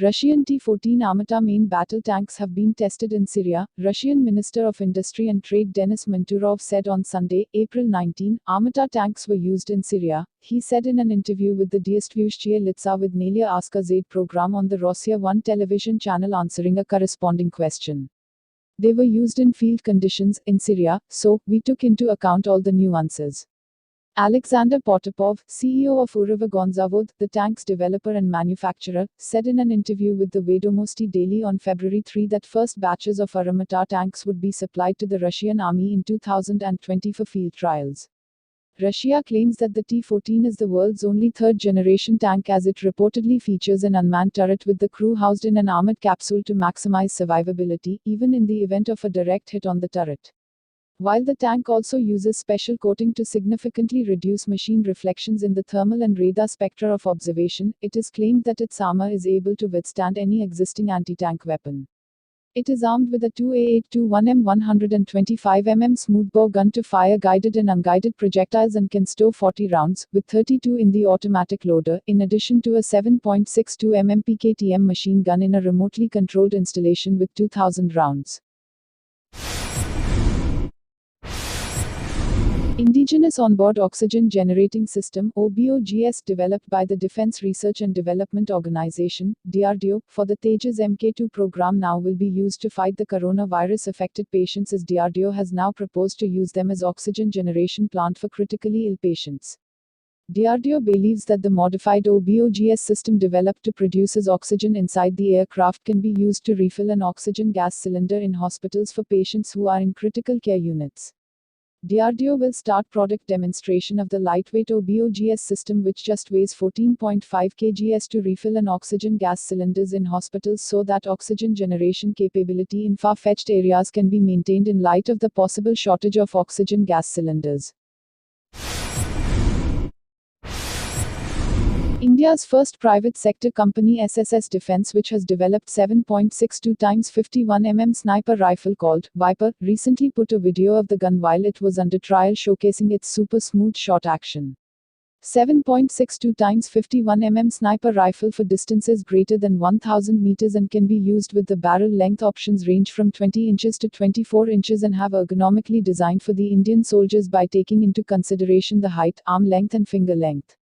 Russian T-14 Armata main battle tanks have been tested in Syria, Russian Minister of Industry and Trade Denis Manturov said on Sunday, April 19. Armata tanks were used in Syria, he said in an interview with the Действующие лица with Nalia Askar-Zaid program on the Rossiya 1 television channel answering a corresponding question. They were used in field conditions in Syria, so we took into account all the nuances. Alexander Potapov, CEO of Uralvagonzavod, the tank's developer and manufacturer, said in an interview with the Vedomosti Daily on February 3 that first batches of Armata tanks would be supplied to the Russian army in 2020 for field trials. Russia claims that the T-14 is the world's only third-generation tank as it reportedly features an unmanned turret with the crew housed in an armored capsule to maximize survivability, even in the event of a direct hit on the turret. While the tank also uses special coating to significantly reduce machine reflections in the thermal and radar spectra of observation, it is claimed that its armor is able to withstand any existing anti-tank weapon. It is armed with a 2A821M 125mm smoothbore gun to fire guided and unguided projectiles and can stow 40 rounds, with 32 in the automatic loader, in addition to a 7.62mm PKTM machine gun in a remotely controlled installation with 2,000 rounds. Indigenous Onboard Oxygen Generating System (OBOGS) developed by the Defense Research and Development Organization (DRDO) for the Tejas Mk2 program now will be used to fight the coronavirus affected patients as DRDO has now proposed to use them as oxygen generation plant for critically ill patients. DRDO believes that the modified OBOGS system developed to produce oxygen inside the aircraft can be used to refill an oxygen gas cylinder in hospitals for patients who are in critical care units. DRDO will start product demonstration of the lightweight OBOGS system which just weighs 14.5 kgs to refill an oxygen gas cylinders in hospitals so that oxygen generation capability in far-fetched areas can be maintained in light of the possible shortage of oxygen gas cylinders. India's first private sector company SSS Defence, which has developed 7.62x51mm sniper rifle called Viper, recently put a video of the gun while it was under trial showcasing its super smooth shot action. 7.62x51mm sniper rifle for distances greater than 1000 meters and can be used with the barrel length options range from 20 inches to 24 inches and have ergonomically designed for the Indian soldiers by taking into consideration the height, arm length and finger length.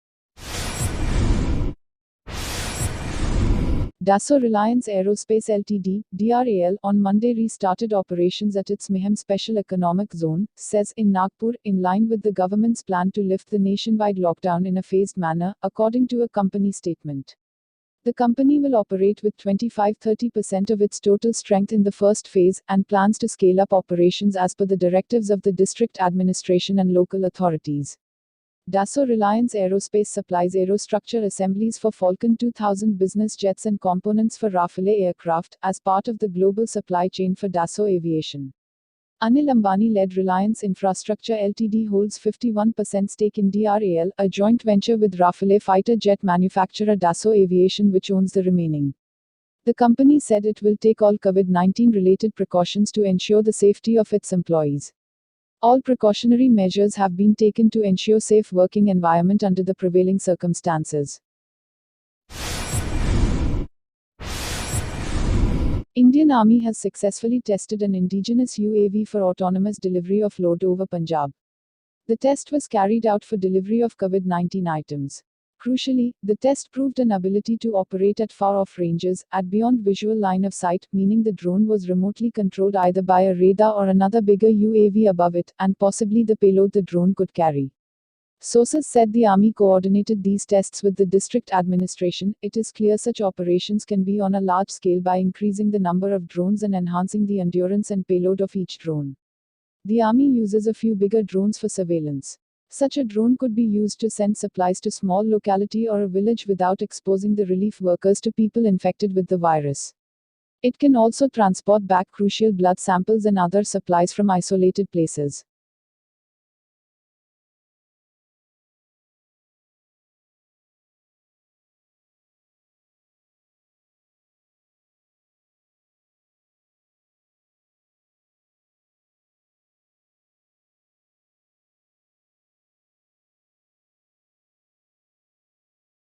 Dassault Reliance Aerospace Ltd. (DRAL) on Monday restarted operations at its Mihem Special Economic Zone, CEZ, in Nagpur, in line with the government's plan to lift the nationwide lockdown in a phased manner, according to a company statement. The company will operate with 25-30% of its total strength in the first phase, and plans to scale up operations as per the directives of the district administration and local authorities. Dassault Reliance Aerospace supplies aerostructure assemblies for Falcon 2000 business jets and components for Rafale aircraft, as part of the global supply chain for Dassault Aviation. Anil Ambani-led Reliance Infrastructure Ltd holds 51% stake in DRAL, a joint venture with Rafale fighter jet manufacturer Dassault Aviation which owns the remaining. The company said it will take all COVID-19 related precautions to ensure the safety of its employees. All precautionary measures have been taken to ensure safe working environment under the prevailing circumstances. Indian Army has successfully tested an indigenous UAV for autonomous delivery of load over Punjab. The test was carried out for delivery of COVID-19 items. Crucially, the test proved an ability to operate at far-off ranges, at beyond visual line of sight, meaning the drone was remotely controlled either by a radar or another bigger UAV above it, and possibly the payload the drone could carry. Sources said the Army coordinated these tests with the district administration. It is clear such operations can be on a large scale by increasing the number of drones and enhancing the endurance and payload of each drone. The Army uses a few bigger drones for surveillance. Such a drone could be used to send supplies to small locality or a village without exposing the relief workers to people infected with the virus. It can also transport back crucial blood samples and other supplies from isolated places.